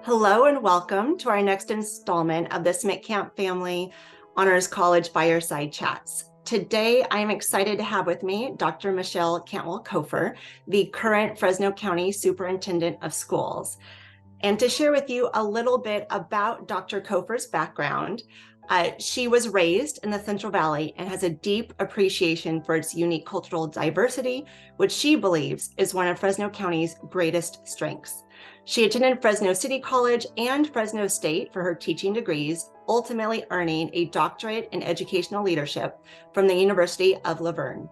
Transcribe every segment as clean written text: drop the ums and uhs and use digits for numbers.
Hello and welcome to our next installment of the Smittcamp Family Honors College Fireside Chats. Today, I am excited to have with me Dr. Michele Cantwell-Copher, the current Fresno County Superintendent of Schools, and to share with you a little bit about Dr. Copher's background. She was raised in the Central Valley and has a deep appreciation for its unique cultural diversity, which she believes is one of Fresno County's greatest strengths. She attended Fresno City College and Fresno State for her teaching degrees, ultimately earning a doctorate in educational leadership from the University of LaVerne.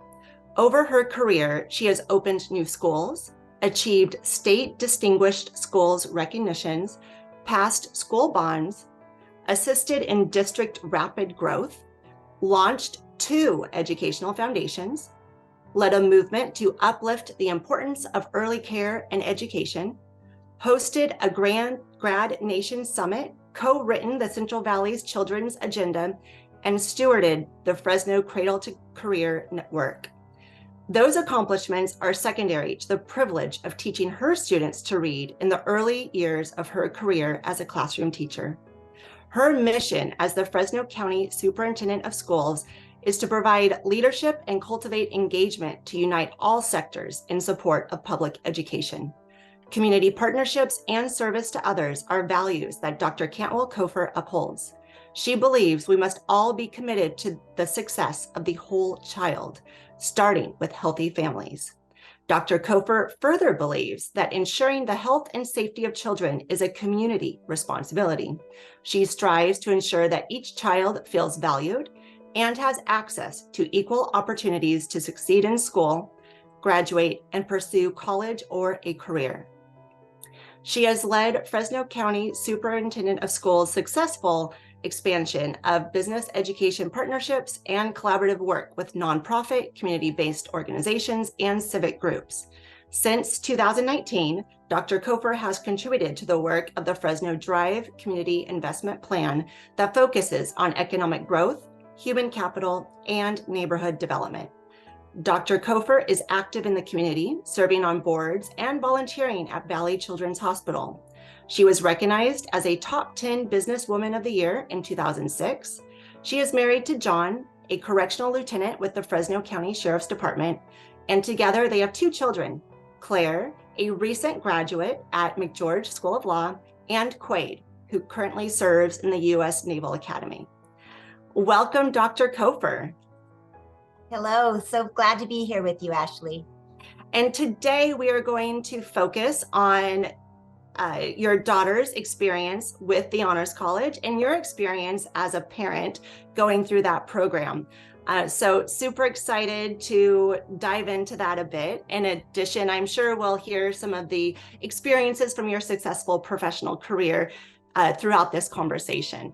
Over her career, she has opened new schools, achieved state distinguished schools recognitions, passed school bonds, assisted in district rapid growth, launched 2 educational foundations, led a movement to uplift the importance of early care and education, hosted a GradNation Summit, co-written the Central Valley's Children's Agenda, and stewarded the Fresno Cradle to Career Network. Those accomplishments are secondary to the privilege of teaching her students to read in the early years of her career as a classroom teacher. Her mission as the Fresno County Superintendent of Schools is to provide leadership and cultivate engagement to unite all sectors in support of public education. Community partnerships and service to others are values that Dr. Cantwell-Copher upholds. She believes we must all be committed to the success of the whole child, starting with healthy families. Dr. Copher further believes that ensuring the health and safety of children is a community responsibility. She strives to ensure that each child feels valued and has access to equal opportunities to succeed in school, graduate, and pursue college or a career. She has led Fresno County Superintendent of Schools' successful expansion of business education partnerships and collaborative work with nonprofit, community-based organizations and civic groups. Since 2019, Dr. Copher has contributed to the work of the Fresno Drive Community Investment Plan that focuses on economic growth, human capital, and neighborhood development. Dr. Copher is active in the community, serving on boards and volunteering at Valley Children's Hospital. She was recognized as a top 10 Businesswoman of the Year in 2006. She is married to John, a correctional lieutenant with the Fresno County Sheriff's Department, and together they have 2 children, Claire, a recent graduate at McGeorge School of Law, and Quade, who currently serves in the U.S. Naval Academy. Welcome, Dr. Copher. Hello, so glad to be here with you, Ashley. And today we are going to focus on your daughter's experience with the Honors College and your experience as a parent going through that program. So super excited to dive into that a bit. In addition, I'm sure we'll hear some of the experiences from your successful professional career throughout this conversation.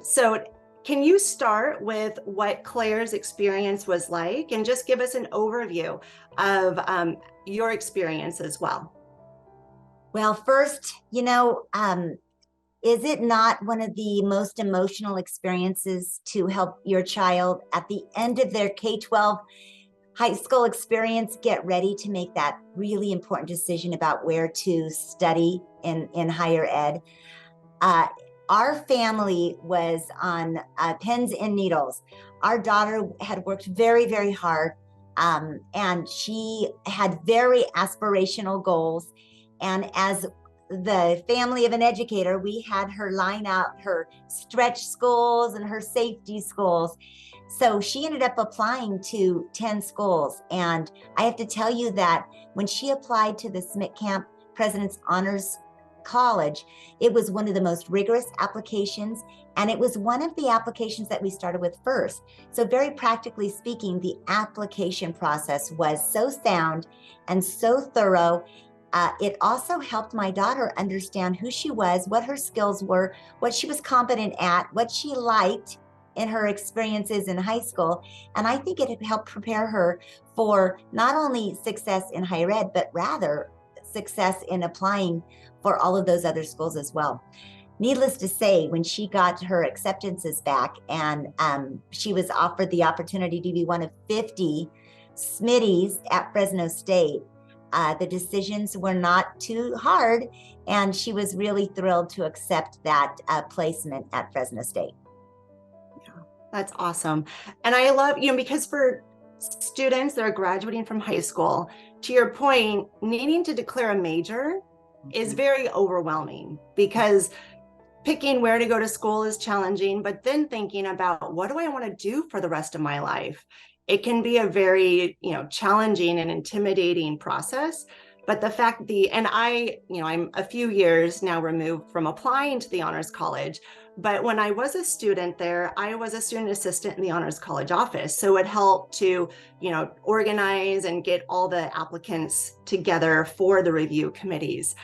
So can you start with what Claire's experience was like and just give us an overview of your experience as well? Well, first, is it not one of the most emotional experiences to help your child at the end of their K-12 high school experience get ready to make that really important decision about where to study in higher ed? Our family was on pins and needles. Our daughter had worked very, very hard, and she had very aspirational goals. And as the family of an educator, we had her line out her stretch schools and her safety schools. So she ended up applying to 10 schools. And I have to tell you that when she applied to the Smittcamp President's Honors College, it was one of the most rigorous applications, and it was one of the applications that we started with first. So very practically speaking, the application process was so sound and so thorough. It also helped my daughter understand who she was, what her skills were, what she was competent at, what she liked in her experiences in high school. And I think it helped prepare her for not only success in higher ed, but rather success in applying for all of those other schools as well. Needless to say, when she got her acceptances back and she was offered the opportunity to be one of 50 Smitties at Fresno State, The decisions were not too hard, and she was really thrilled to accept that placement at Fresno State. Yeah, that's awesome. And I love, because for students that are graduating from high school, to your point, needing to declare a major is very overwhelming, because picking where to go to school is challenging, but then thinking about, what do I want to do for the rest of my life? It can be a very, challenging and intimidating process. But the fact I'm a few years now removed from applying to the Honors College. But when I was a student there, I was a student assistant in the Honors College office. So it helped to, organize and get all the applicants together for the review committees.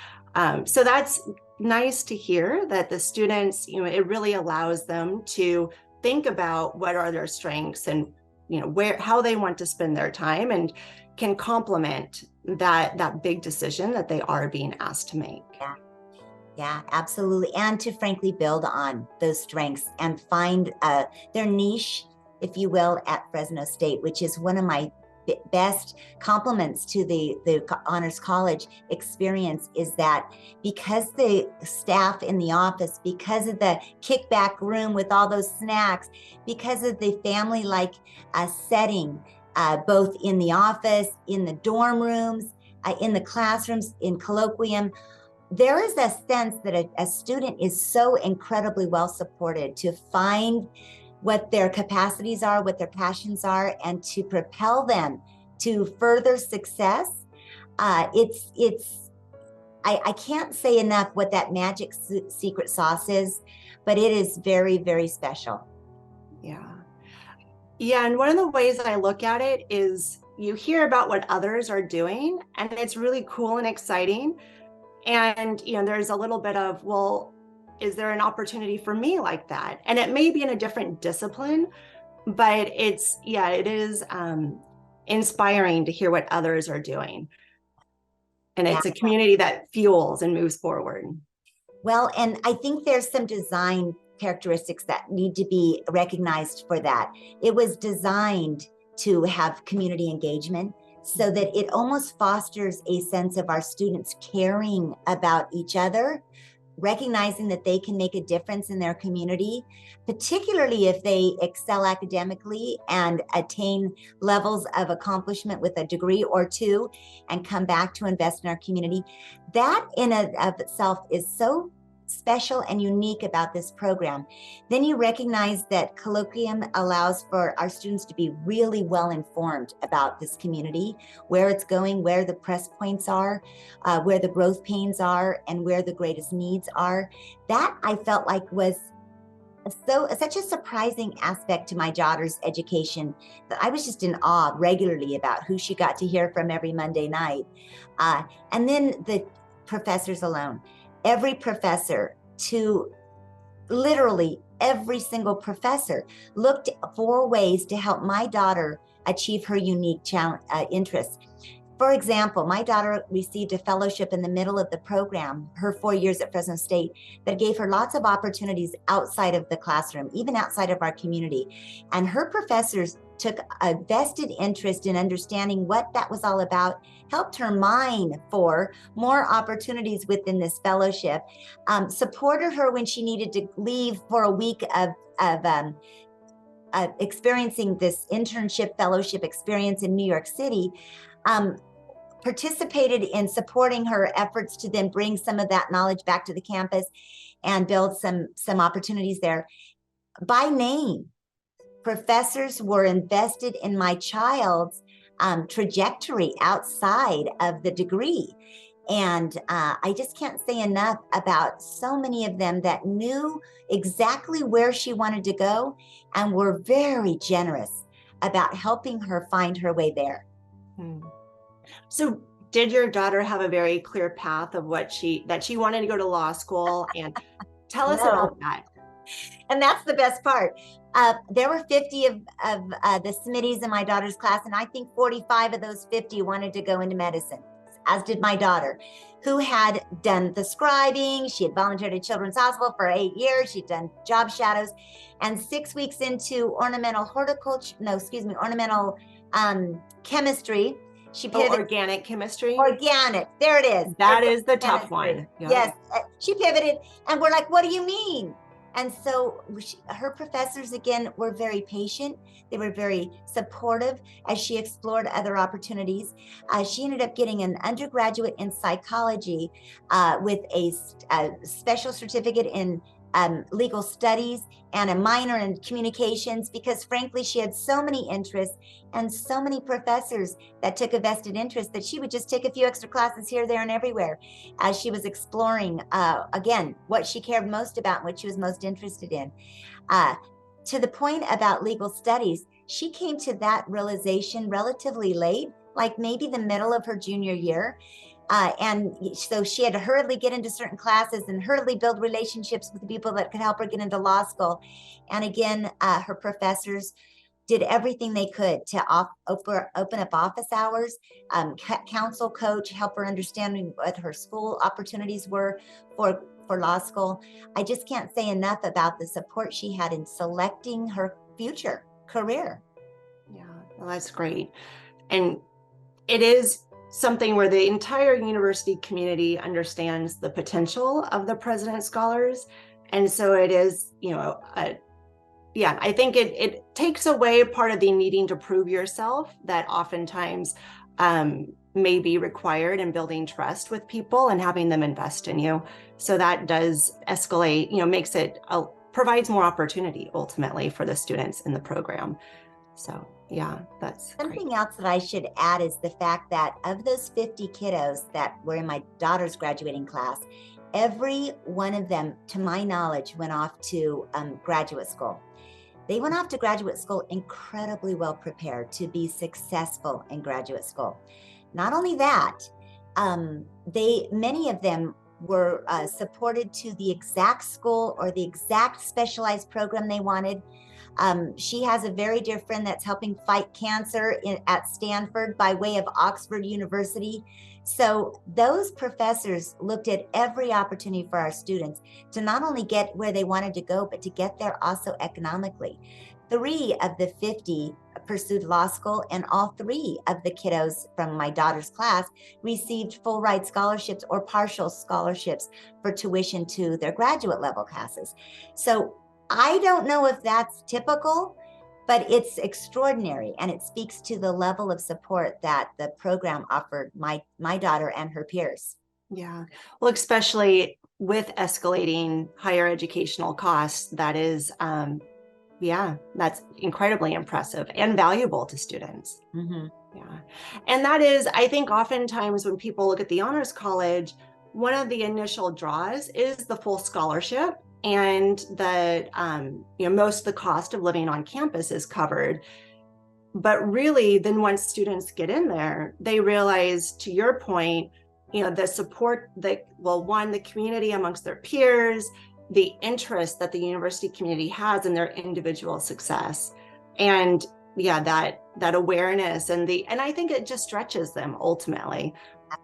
So that's nice to hear that the students, it really allows them to think about what are their strengths and, how they want to spend their time, and can complement that big decision that they are being asked to make. Yeah, absolutely. And to frankly build on those strengths and find their niche, if you will, at Fresno State, which is one of my best compliments to the Honors College experience, is that because the staff in the office, because of the kickback room with all those snacks, because of the family-like setting, both in the office, in the dorm rooms, in the classrooms, in colloquium, there is a sense that a student is so incredibly well supported to find what their capacities are, what their passions are, and to propel them to further success. I can't say enough what that magic secret sauce is, but it is very, very special. Yeah. Yeah, and one of the ways I look at it is, you hear about what others are doing, and it's really cool and exciting. And, there's a little bit of, well, is there an opportunity for me like that? And it may be in a different discipline, but it is inspiring to hear what others are doing. And it's a community that fuels and moves forward. Well, and I think there's some design characteristics that need to be recognized for that. It was designed to have community engagement, so that it almost fosters a sense of our students caring about each other, recognizing that they can make a difference in their community, particularly if they excel academically and attain levels of accomplishment with a degree or two and come back to invest in our community. That in and of itself is so special and unique about this program. Then you recognize that colloquium allows for our students to be really well informed about this community, where it's going, where the press points are, where the growth pains are, and where the greatest needs are. That I felt like was such a surprising aspect to my daughter's education, that I was just in awe regularly about who she got to hear from every Monday night. And then the professors alone. Every professor, to literally every single professor, looked for ways to help my daughter achieve her unique interests. For example, my daughter received a fellowship in the middle of the program, her 4 years at Fresno State, that gave her lots of opportunities outside of the classroom, even outside of our community. And her professors took a vested interest in understanding what that was all about, helped her mine for more opportunities within this fellowship, supported her when she needed to leave for a week of experiencing this internship fellowship experience in New York City, participated in supporting her efforts to then bring some of that knowledge back to the campus and build some opportunities there. By name, professors were invested in my child's trajectory outside of the degree. And I just can't say enough about so many of them that knew exactly where she wanted to go and were very generous about helping her find her way there. So did your daughter have a very clear path of that she wanted to go to law school? And tell us about that. And that's the best part. There were 50 of the Smitties in my daughter's class, and I think 45 of those 50 wanted to go into medicine, as did my daughter, who had done the scribing. She had volunteered at Children's Hospital for 8 years. She'd done job shadows. And 6 weeks into ornamental chemistry, She Oh, pivoted. organic chemistry. Organic. There it is. That Organic is the tough chemistry. one. Yep. Yes. She pivoted and we're like, what do you mean? And so her professors, again, were very patient. They were very supportive as she explored other opportunities. She ended up getting an undergraduate in psychology with a special certificate in legal studies and a minor in communications, because frankly, she had so many interests and so many professors that took a vested interest that she would just take a few extra classes here, there, and everywhere as she was exploring, again, what she cared most about and what she was most interested in. To the point about legal studies, she came to that realization relatively late, like maybe the middle of her junior year. And so she had to hurriedly get into certain classes and hurriedly build relationships with the people that could help her get into law school. And again, her professors did everything they could to open up office hours, counsel, coach, help her understand what her school opportunities were for law school. I just can't say enough about the support she had in selecting her future career. Yeah, well, that's great. And it is something where the entire university community understands the potential of the President's Scholars. And so it is, yeah, I think it takes away part of the needing to prove yourself that oftentimes may be required in building trust with people and having them invest in you. So that does escalate, makes it, provides more opportunity ultimately for the students in the program. So yeah, that's something great. else that I should add is the fact that of those 50 kiddos that were in my daughter's graduating class, every one of them, to my knowledge, went off to graduate school. They went off to graduate school incredibly well prepared to be successful in graduate school. Not only that, many of them were supported to the exact school or the exact specialized program they wanted. She has a very dear friend that's helping fight cancer at Stanford by way of Oxford University. So those professors looked at every opportunity for our students to not only get where they wanted to go, but to get there also economically. 3 of the 50 pursued law school, and all 3 of the kiddos from my daughter's class received full ride scholarships or partial scholarships for tuition to their graduate level classes. So I don't know if that's typical, but it's extraordinary, and it speaks to the level of support that the program offered my daughter and her peers. Yeah, well, especially with escalating higher educational costs, that is, yeah, that's incredibly impressive and valuable to students. Mm-hmm. Yeah, and that is, I think oftentimes when people look at the Honors College, one of the initial draws is the full scholarship, and the most of the cost of living on campus is covered. But really, then once students get in there, they realize, to your point, the support that, well, one, the community amongst their peers, the interest that the university community has in their individual success, and yeah, that awareness and I think it just stretches them ultimately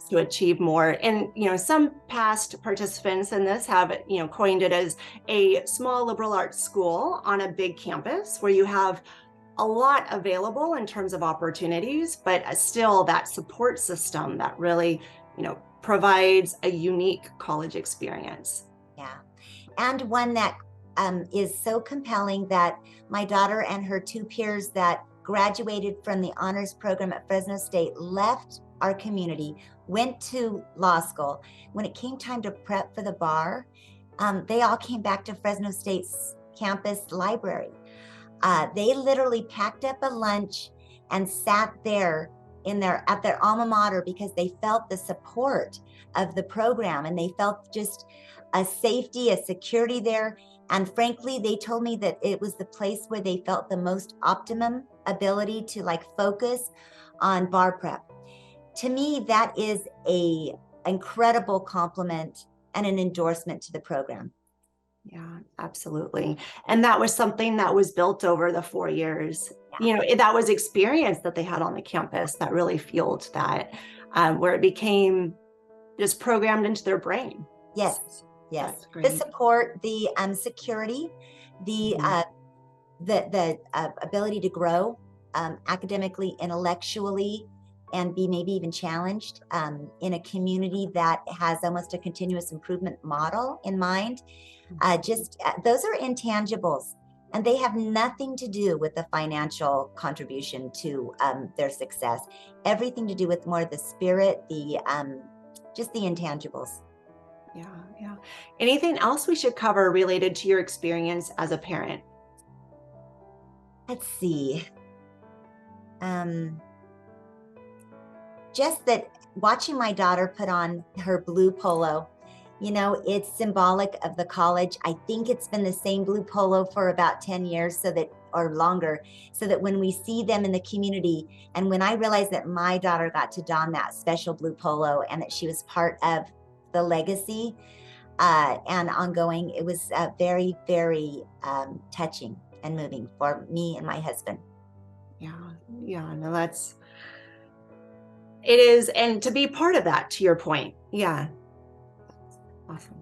to achieve more. And some past participants in this have coined it as a small liberal arts school on a big campus where you have a lot available in terms of opportunities, but still that support system that really provides a unique college experience. Yeah, and one that is so compelling that my daughter and her 2 peers that graduated from the honors program at Fresno State left our community, went to law school. When it came time to prep for the bar, they all came back to Fresno State's campus library. They literally packed up a lunch and sat there at their alma mater because they felt the support of the program, and they felt just a safety, a security there. And frankly, they told me that it was the place where they felt the most optimum ability to focus on bar prep. To me, that is an incredible compliment and an endorsement to the program. Yeah, absolutely. And that was something that was built over the 4 years. That was experience that they had on the campus that really fueled that, where it became just programmed into their brain. Yes, yes. The support, the security, the ability to grow academically, intellectually, and be maybe even challenged in a community that has almost a continuous improvement model in mind. Those are intangibles, and they have nothing to do with the financial contribution to their success. Everything to do with more the spirit, just the intangibles. Yeah. Anything else we should cover related to your experience as a parent? Let's see. Just that watching my daughter put on her blue polo, it's symbolic of the college. I think it's been the same blue polo for about 10 years or longer, so that when we see them in the community, and when I realized that my daughter got to don that special blue polo and that she was part of the legacy and ongoing, it was very, very touching and moving for me and my husband. Yeah, no, it is. And to be part of that, to your point. Yeah. Awesome.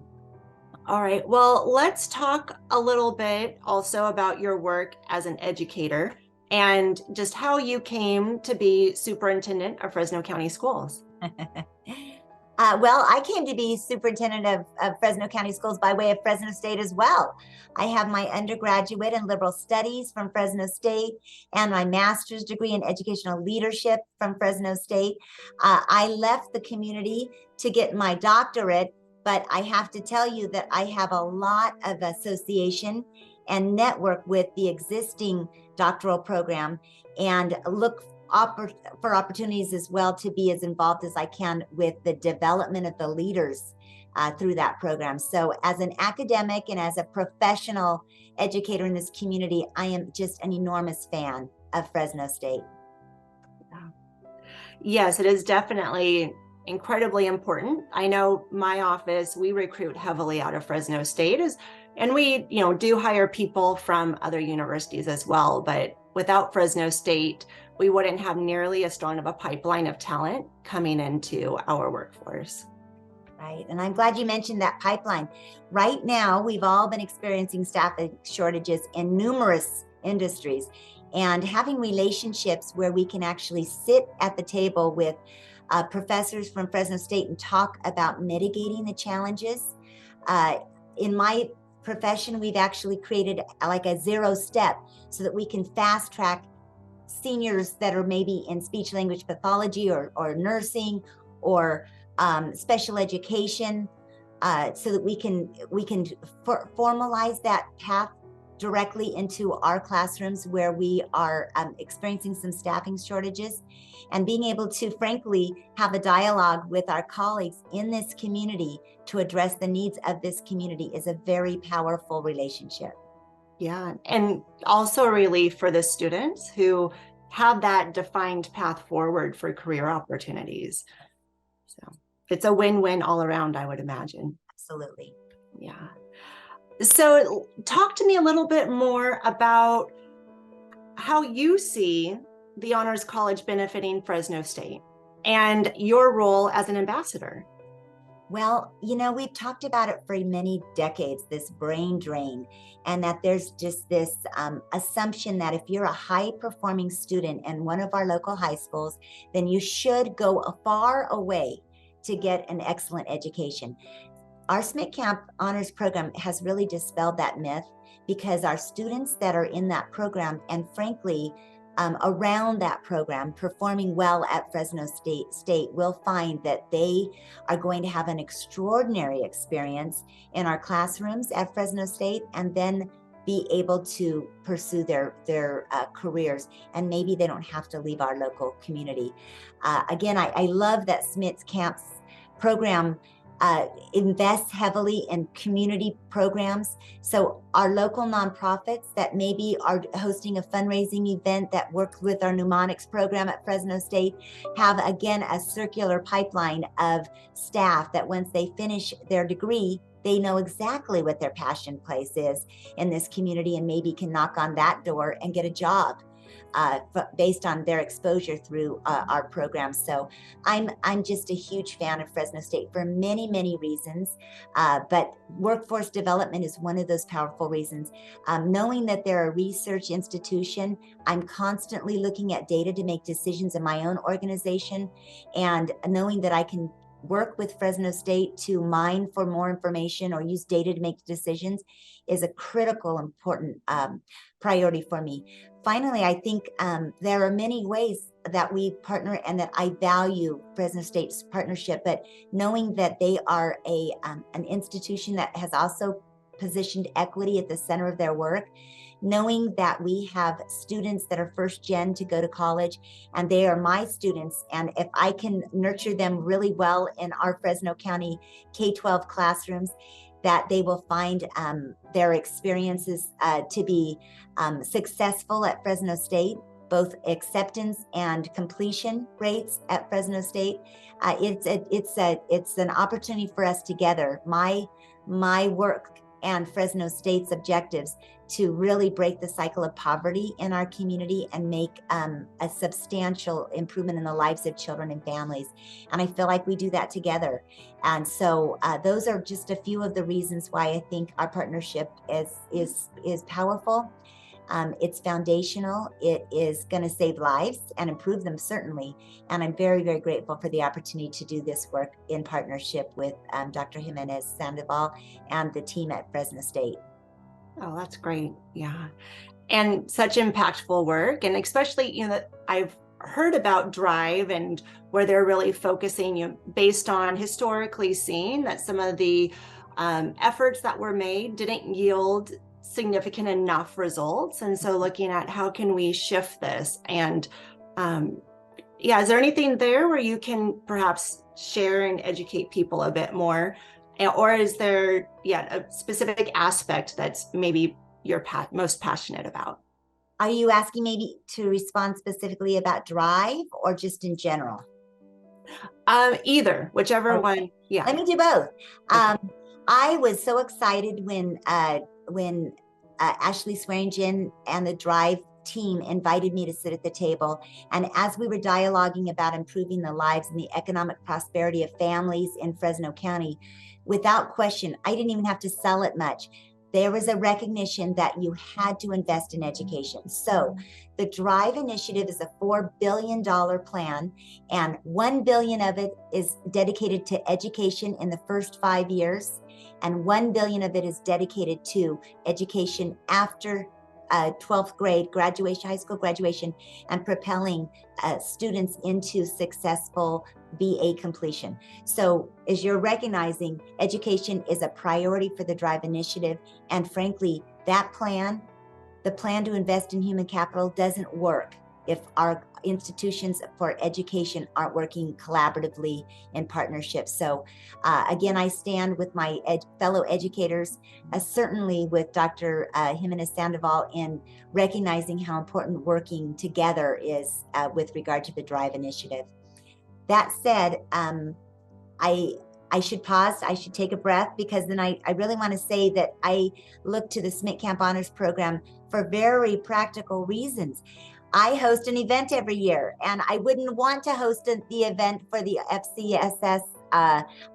All right. Well, let's talk a little bit also about your work as an educator and just how you came to be superintendent of Fresno County Schools. Well, I came to be superintendent of Fresno County Schools by way of Fresno State as well. I have my undergraduate in liberal studies from Fresno State and my master's degree in educational leadership from Fresno State. I left the community to get my doctorate, but I have to tell you that I have a lot of association and network with the existing doctoral program, and look for opportunities as well to be as involved as I can with the development of the leaders through that program. So as an academic and as a professional educator in this community, I am just an enormous fan of Fresno State. Yes, it is definitely incredibly important. I know my office, we recruit heavily out of Fresno State, and we do hire people from other universities as well, but without Fresno State, we wouldn't have nearly as strong of a pipeline of talent coming into our workforce. Right. And I'm glad you mentioned that pipeline. Right now, we've all been experiencing staffing shortages in numerous industries, and having relationships where we can actually sit at the table with professors from Fresno State and talk about mitigating the challenges. In my profession, we've actually created like a 0 step so that we can fast track seniors that are maybe in speech language pathology or nursing or special education, so that we can formalize that path directly into our classrooms where we are experiencing some staffing shortages, and being able to frankly have a dialogue with our colleagues in this community to address the needs of this community is a very powerful relationship. Yeah, and also a relief for the students who have that defined path forward for career opportunities. So it's a win-win all around, I would imagine. Absolutely. Yeah. So talk to me a little bit more about how you see the Honors College benefiting Fresno State and your role as an ambassador. Well, we've talked about it for many decades, this brain drain, and that there's just this assumption that if you're a high-performing student in one of our local high schools, then you should go far away to get an excellent education. Our Smittcamp Honors Program has really dispelled that myth, because our students that are in that program, and frankly, around that program, performing well at Fresno State will find that they are going to have an extraordinary experience in our classrooms at Fresno State, and then be able to pursue their careers, and maybe they don't have to leave our local community. Again, I love that Smittcamp's program invests heavily in community programs. So our local nonprofits that maybe are hosting a fundraising event that works with our mnemonics program at Fresno State have, again, a circular pipeline of staff that once they finish their degree, they know exactly what their passion place is in this community, and maybe can knock on that door and get a job based on their exposure through our programs. So I'm just a huge fan of Fresno State for many, many reasons, but workforce development is one of those powerful reasons. Knowing that they're a research institution, I'm constantly looking at data to make decisions in my own organization, and knowing that I can work with Fresno State to mine for more information or use data to make decisions is a critical, important priority for me. Finally, I think there are many ways that we partner and that I value Fresno State's partnership, but knowing that they are an institution that has also positioned equity at the center of their work, knowing that we have students that are first gen to go to college and they are my students, and if I can nurture them really well in our Fresno County K-12 classrooms, that they will find their experiences to be successful at Fresno State, both acceptance and completion rates at Fresno State. It's an opportunity for us together, my work and Fresno State's objectives, to really break the cycle of poverty in our community and make a substantial improvement in the lives of children and families. And I feel like we do that together. And so those are just a few of the reasons why I think our partnership is powerful. It's foundational. It is going to save lives and improve them, certainly. And I'm very, very grateful for the opportunity to do this work in partnership with Dr. Jimenez Sandoval and the team at Fresno State. Oh, that's great. Yeah. And such impactful work. And especially, I've heard about Drive and where they're really focusing, based on historically seeing that some of the efforts that were made didn't yield significant enough results. And so looking at how can we shift this? And is there anything there where you can perhaps share and educate people a bit more? Or is there, a specific aspect that's maybe you're most passionate about? Are you asking maybe to respond specifically about Drive or just in general? Either, whichever one. Yeah. Let me do both. Okay. I was so excited when Ashley Swearingen and the Drive team invited me to sit at the table. And as we were dialoguing about improving the lives and the economic prosperity of families in Fresno County, without question, I didn't even have to sell it much. There was a recognition that you had to invest in education. So the Drive initiative is a $4 billion plan, and $1 billion of it is dedicated to education in the first 5 years, and $1 billion of it is dedicated to education after 12th grade graduation, high school graduation, and propelling students into successful BA completion. So as you're recognizing, education is a priority for the Drive initiative. And frankly, that plan, the plan to invest in human capital, doesn't work if our institutions for education aren't working collaboratively in partnership. So again, I stand with my fellow educators, certainly with Dr. Jimenez Sandoval, in recognizing how important working together is with regard to the Drive initiative. That said, I should pause, I should take a breath, because then I really want to say that I look to the Smittcamp Honors Program for very practical reasons. I host an event every year, and I wouldn't want to host the event for the FCSS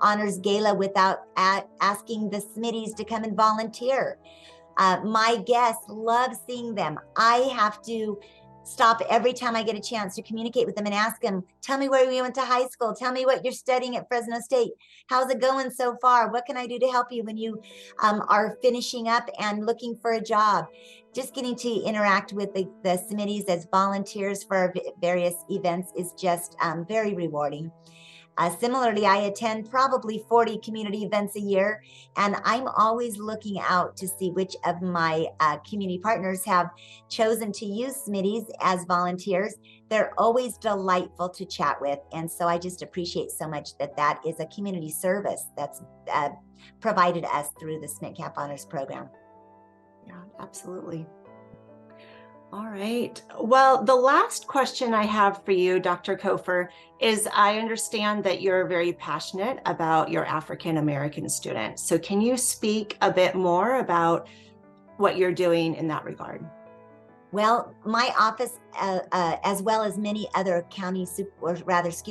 Honors Gala without asking the Smitties to come and volunteer. My guests love seeing them. I have to stop every time I get a chance to communicate with them and ask them, tell me where you went to high school. Tell me what you're studying at Fresno State. How's it going so far? What can I do to help you when you are finishing up and looking for a job? Just getting to interact with the Smitties as volunteers for our various events is just very rewarding. Similarly, I attend probably 40 community events a year, and I'm always looking out to see which of my community partners have chosen to use Smitties as volunteers. They're always delightful to chat with, and so I just appreciate so much that is a community service that's provided us through the Smittcamp Honors Program. Yeah, absolutely. All right. Well, the last question I have for you, Dr. Copher, is I understand that you're very passionate about your African American students. So can you speak a bit more about what you're doing in that regard? Well, my office, as well as many other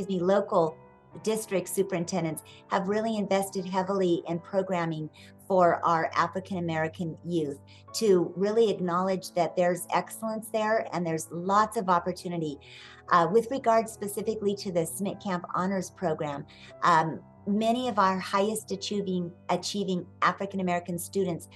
local district superintendents, have really invested heavily in programming for our African American youth to really acknowledge that there's excellence there and there's lots of opportunity. With regard specifically to the Smittcamp Honors Program, many of our highest achieving African American students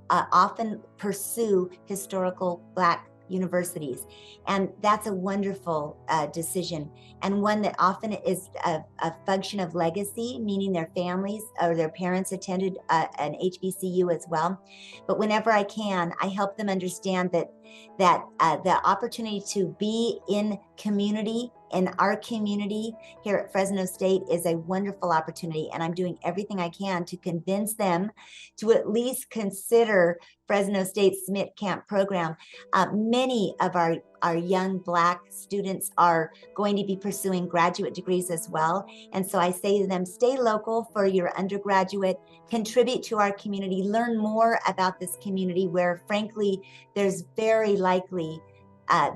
often pursue historical Black universities. And that's a wonderful decision, and one that often is a function of legacy, meaning their families or their parents attended an HBCU as well. But whenever I can, I help them understand that the opportunity to be in community, in our community here at Fresno State, is a wonderful opportunity. And I'm doing everything I can to convince them to at least consider Fresno State's Smittcamp program. Many of our young Black students are going to be pursuing graduate degrees as well. And so I say to them, stay local for your undergraduate, contribute to our community, learn more about this community where, frankly, there's very likely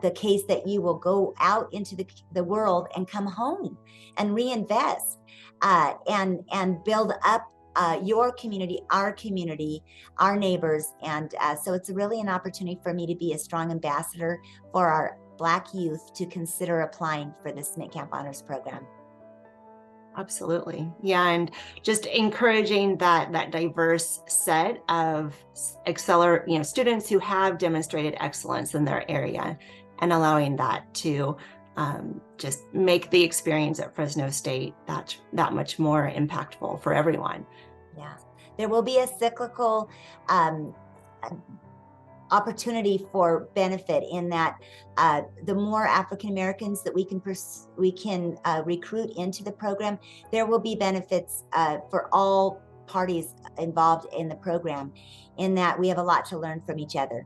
the case that you will go out into the world and come home and reinvest and build up your community, our neighbors. And so it's really an opportunity for me to be a strong ambassador for our Black youth to consider applying for the Smittcamp Honors Program. Absolutely. Yeah. And just encouraging that diverse set of students who have demonstrated excellence in their area, and allowing that to just make the experience at Fresno State that much more impactful for everyone. Yeah. There will be a cyclical opportunity for benefit in that the more African Americans that we can recruit into the program, there will be benefits for all parties involved in the program, in that we have a lot to learn from each other.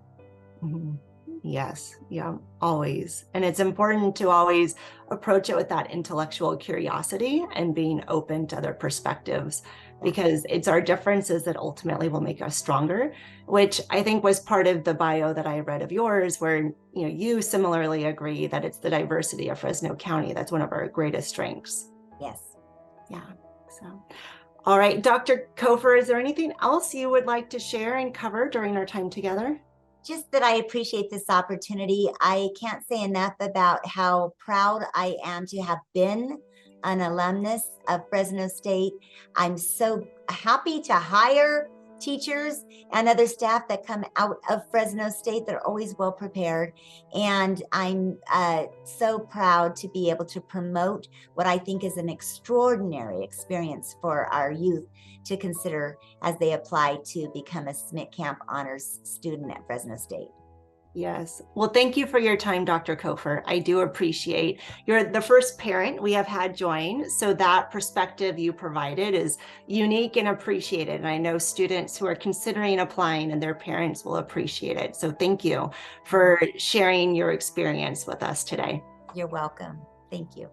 Mm-hmm. Yes. Yeah, always. And it's important to always approach it with that intellectual curiosity and being open to other perspectives, because it's our differences that ultimately will make us stronger, which I think was part of the bio that I read of yours, where you similarly agree that it's the diversity of Fresno County that's one of our greatest strengths. Yes. Yeah. So, all right, Dr. Copher, is there anything else you would like to share and cover during our time together? Just that I appreciate this opportunity. I can't say enough about how proud I am to have been an alumnus of Fresno State. I'm so happy to hire teachers and other staff that come out of Fresno State. They're always well prepared. And I'm so proud to be able to promote what I think is an extraordinary experience for our youth to consider as they apply to become a Smittcamp Honors student at Fresno State. Yes. Well, thank you for your time, Dr. Copher. I do appreciate. You're the first parent we have had join, so that perspective you provided is unique and appreciated. And I know students who are considering applying and their parents will appreciate it. So thank you for sharing your experience with us today. You're welcome. Thank you.